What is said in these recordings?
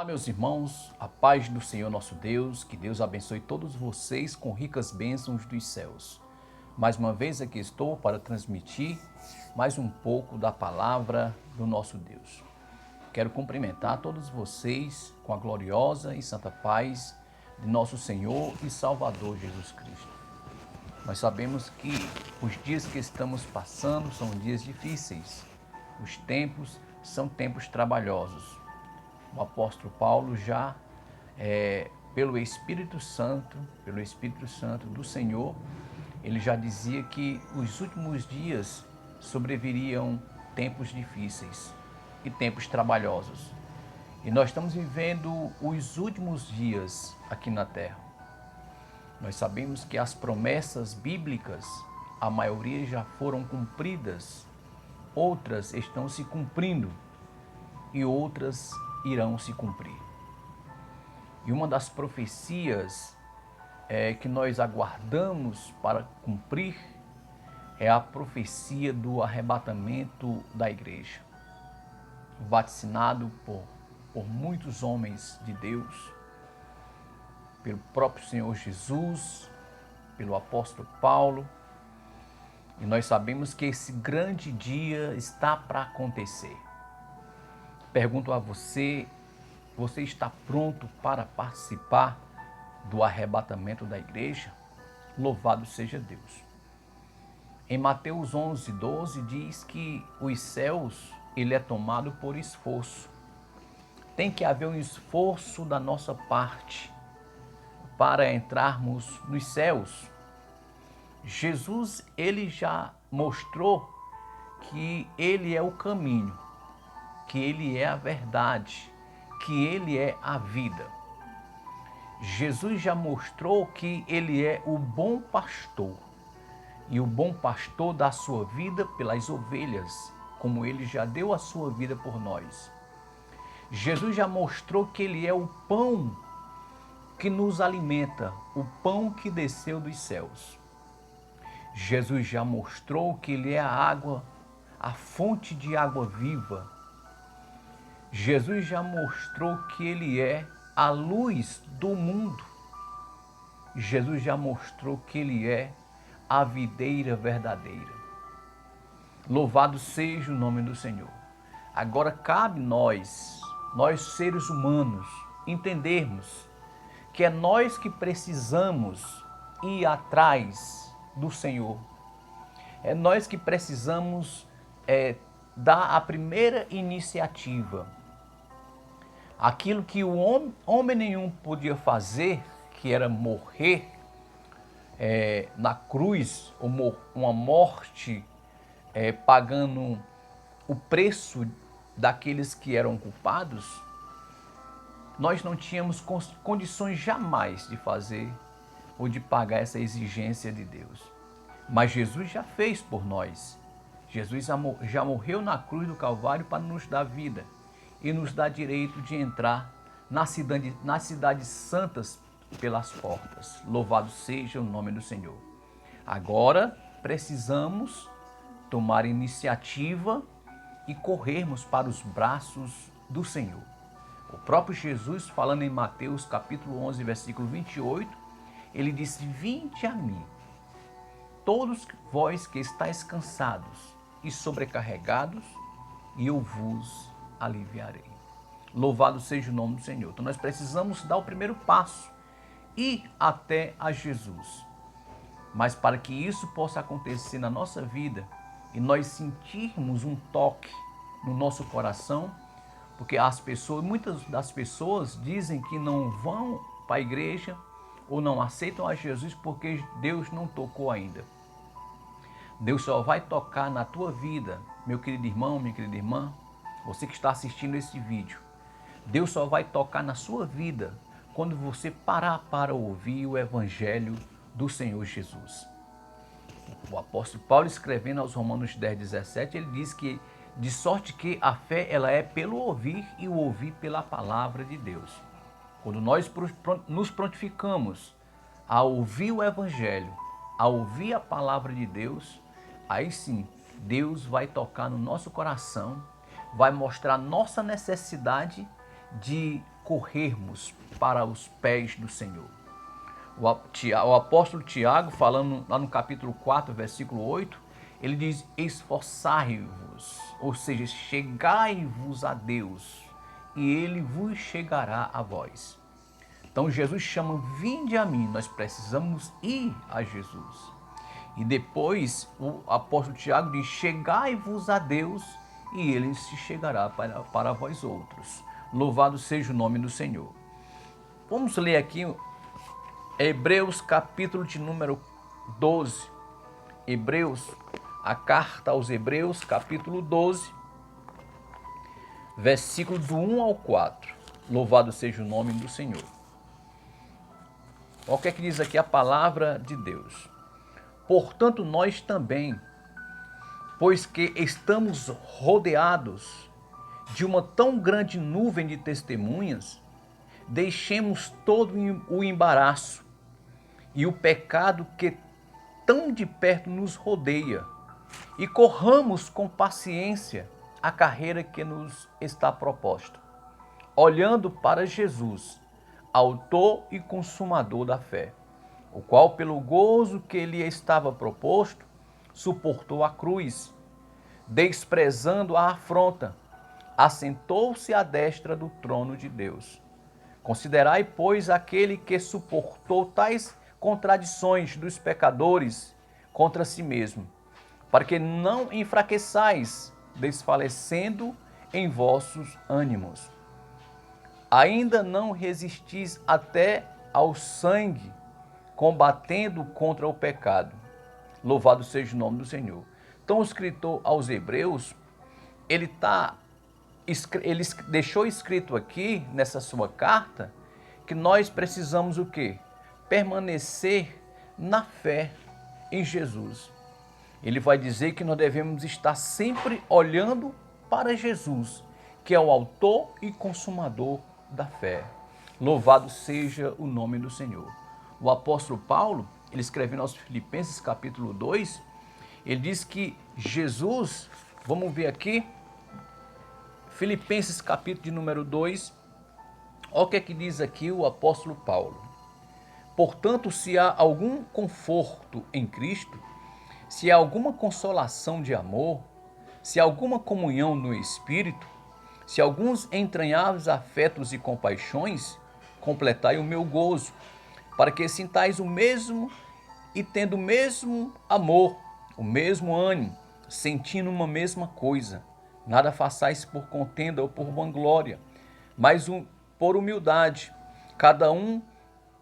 Olá, meus irmãos, a paz do Senhor nosso Deus, que Deus abençoe todos vocês com ricas bênçãos dos céus. Mais uma vez aqui estou para transmitir mais um pouco da palavra do nosso Deus. Quero cumprimentar todos vocês com a gloriosa e santa paz de nosso Senhor e Salvador Jesus Cristo. Nós sabemos que os dias que estamos passando são dias difíceis, os tempos são tempos trabalhosos. O apóstolo Paulo já, pelo Espírito Santo do Senhor, ele já dizia que os últimos dias sobreviriam tempos difíceis e tempos trabalhosos. E nós estamos vivendo os últimos dias aqui na Terra. Nós sabemos que as promessas bíblicas, a maioria já foram cumpridas, outras estão se cumprindo e outras irão se cumprir. E uma das profecias que nós aguardamos para cumprir é a profecia do arrebatamento da igreja, vaticinado por muitos homens de Deus, pelo próprio Senhor Jesus, pelo apóstolo Paulo, e nós sabemos que esse grande dia está para acontecer. Pergunto a você, você está pronto para participar do arrebatamento da igreja? Louvado seja Deus. Em Mateus 11:12 diz que os céus, ele é tomado por esforço. Tem que haver um esforço da nossa parte para entrarmos nos céus. Jesus, ele já mostrou que ele é o caminho, que ele é a verdade, que ele é a vida. Jesus já mostrou que ele é o bom pastor, e o bom pastor dá a sua vida pelas ovelhas, como ele já deu a sua vida por nós. Jesus já mostrou que ele é o pão que nos alimenta, o pão que desceu dos céus. Jesus já mostrou que ele é a água, a fonte de água viva. Jesus já mostrou que ele é a luz do mundo. Jesus já mostrou que ele é a videira verdadeira. Louvado seja o nome do Senhor. Agora cabe nós seres humanos, entendermos que é nós que precisamos ir atrás do Senhor. É nós que precisamos dar a primeira iniciativa. Aquilo que o homem nenhum podia fazer, que era morrer na cruz, uma morte pagando o preço daqueles que eram culpados, nós não tínhamos condições jamais de fazer ou de pagar essa exigência de Deus. Mas Jesus já fez por nós. Jesus já morreu na cruz do Calvário para nos dar vida e nos dar direito de entrar nas cidades santas pelas portas. Louvado seja o nome do Senhor. Agora precisamos tomar iniciativa e corrermos para os braços do Senhor. O próprio Jesus, falando em Mateus capítulo 11, versículo 28, ele disse: "Vinde a mim, todos vós que estáis cansados e sobrecarregados, e eu vos aliviarei." Louvado seja o nome do Senhor. Então nós precisamos dar o primeiro passo, ir até a Jesus. Mas para que isso possa acontecer na nossa vida e nós sentirmos um toque no nosso coração, porque muitas das pessoas dizem que não vão para a igreja ou não aceitam a Jesus porque Deus não tocou ainda. Deus só vai tocar na tua vida, meu querido irmão, minha querida irmã, você que está assistindo esse vídeo. Deus só vai tocar na sua vida quando você parar para ouvir o Evangelho do Senhor Jesus. O apóstolo Paulo, escrevendo aos Romanos 10:17, ele diz que de sorte que a fé ela é pelo ouvir e o ouvir pela palavra de Deus. Quando nós nos prontificamos a ouvir o Evangelho, a ouvir a palavra de Deus, aí sim Deus vai tocar no nosso coração, vai mostrar nossa necessidade de corrermos para os pés do Senhor. O apóstolo Tiago, falando lá no capítulo 4, versículo 8, ele diz: esforçai-vos, ou seja, chegai-vos a Deus, e ele vos chegará a vós. Então Jesus chama: vinde a mim, nós precisamos ir a Jesus. E depois o apóstolo Tiago diz: chegai-vos a Deus, e ele se chegará para vós outros. Louvado seja o nome do Senhor. Vamos ler aqui Hebreus capítulo de número 12. Hebreus, a carta aos Hebreus, capítulo 12, versículo do 1 ao 4. Louvado seja o nome do Senhor. Olha o que é que diz aqui a palavra de Deus. Portanto, nós também, pois que estamos rodeados de uma tão grande nuvem de testemunhas, deixemos todo o embaraço e o pecado que tão de perto nos rodeia e corramos com paciência a carreira que nos está proposta, olhando para Jesus, autor e consumador da fé, o qual, pelo gozo que lhe estava proposto, suportou a cruz, desprezando a afronta, assentou-se à destra do trono de Deus. Considerai, pois, aquele que suportou tais contradições dos pecadores contra si mesmo, para que não enfraqueçais, desfalecendo em vossos ânimos. Ainda não resistis até ao sangue, combatendo contra o pecado. Louvado seja o nome do Senhor. Então, o escritor aos Hebreus, ele deixou escrito aqui, nessa sua carta, que nós precisamos o quê? Permanecer na fé em Jesus. Ele vai dizer que nós devemos estar sempre olhando para Jesus, que é o autor e consumador da fé. Louvado seja o nome do Senhor. O apóstolo Paulo, ele escrevendo aos Filipenses capítulo 2, ele diz que Jesus, vamos ver aqui, Filipenses capítulo de número 2, olha o que é que diz aqui o apóstolo Paulo. Portanto, se há algum conforto em Cristo, se há alguma consolação de amor, se há alguma comunhão no Espírito, se alguns entranháveis afetos e compaixões, completai o meu gozo, para que sintais o mesmo e tendo o mesmo amor, o mesmo ânimo, sentindo uma mesma coisa. Nada façais por contenda ou por vanglória, mas por humildade. Cada um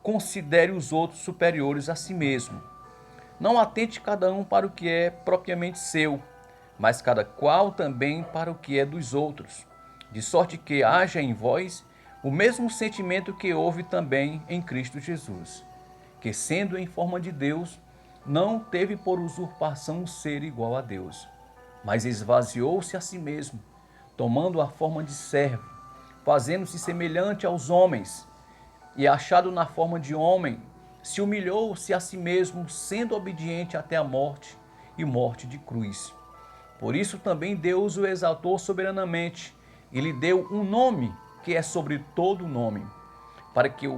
considere os outros superiores a si mesmo. Não atente cada um para o que é propriamente seu, mas cada qual também para o que é dos outros. De sorte que haja em vós o mesmo sentimento que houve também em Cristo Jesus, que, sendo em forma de Deus, não teve por usurpação ser igual a Deus, mas esvaziou-se a si mesmo, tomando a forma de servo, fazendo-se semelhante aos homens, e achado na forma de homem, se humilhou-se a si mesmo, sendo obediente até a morte e morte de cruz. Por isso também Deus o exaltou soberanamente e lhe deu um nome que é sobre todo nome, para que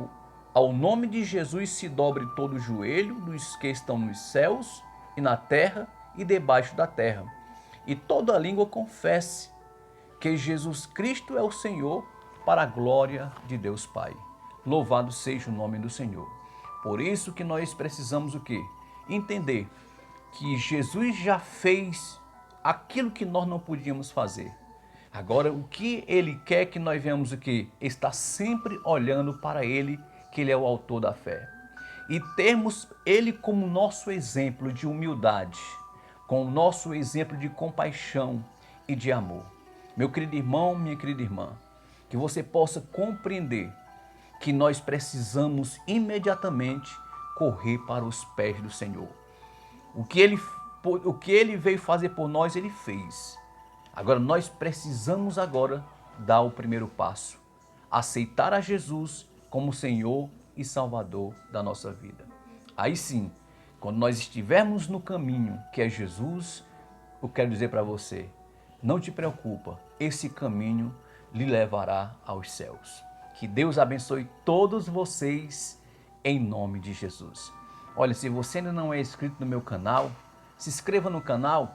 ao nome de Jesus se dobre todo o joelho dos que estão nos céus e na terra e debaixo da terra, e toda língua confesse que Jesus Cristo é o Senhor, para a glória de Deus Pai. Louvado seja o nome do Senhor. Por isso que nós precisamos o quê? Entender que Jesus já fez aquilo que nós não podíamos fazer. Agora, o que Ele quer que nós venhamos o quê? Estar sempre olhando para Ele, que Ele é o autor da fé. E termos Ele como nosso exemplo de humildade, como nosso exemplo de compaixão e de amor. Meu querido irmão, minha querida irmã, que você possa compreender que nós precisamos imediatamente correr para os pés do Senhor. O que Ele veio fazer por nós, Ele fez. Agora, nós precisamos agora dar o primeiro passo. Aceitar a Jesus como Senhor e Salvador da nossa vida. Aí sim, quando nós estivermos no caminho que é Jesus, eu quero dizer para você, não te preocupa, esse caminho lhe levará aos céus. Que Deus abençoe todos vocês em nome de Jesus. Olha, se você ainda não é inscrito no meu canal, se inscreva no canal,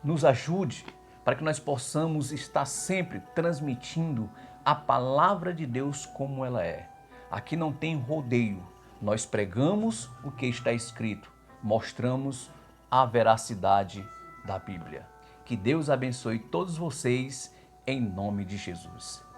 nos ajude para que nós possamos estar sempre transmitindo a palavra de Deus como ela é. Aqui não tem rodeio, nós pregamos o que está escrito, mostramos a veracidade da Bíblia. Que Deus abençoe todos vocês em nome de Jesus.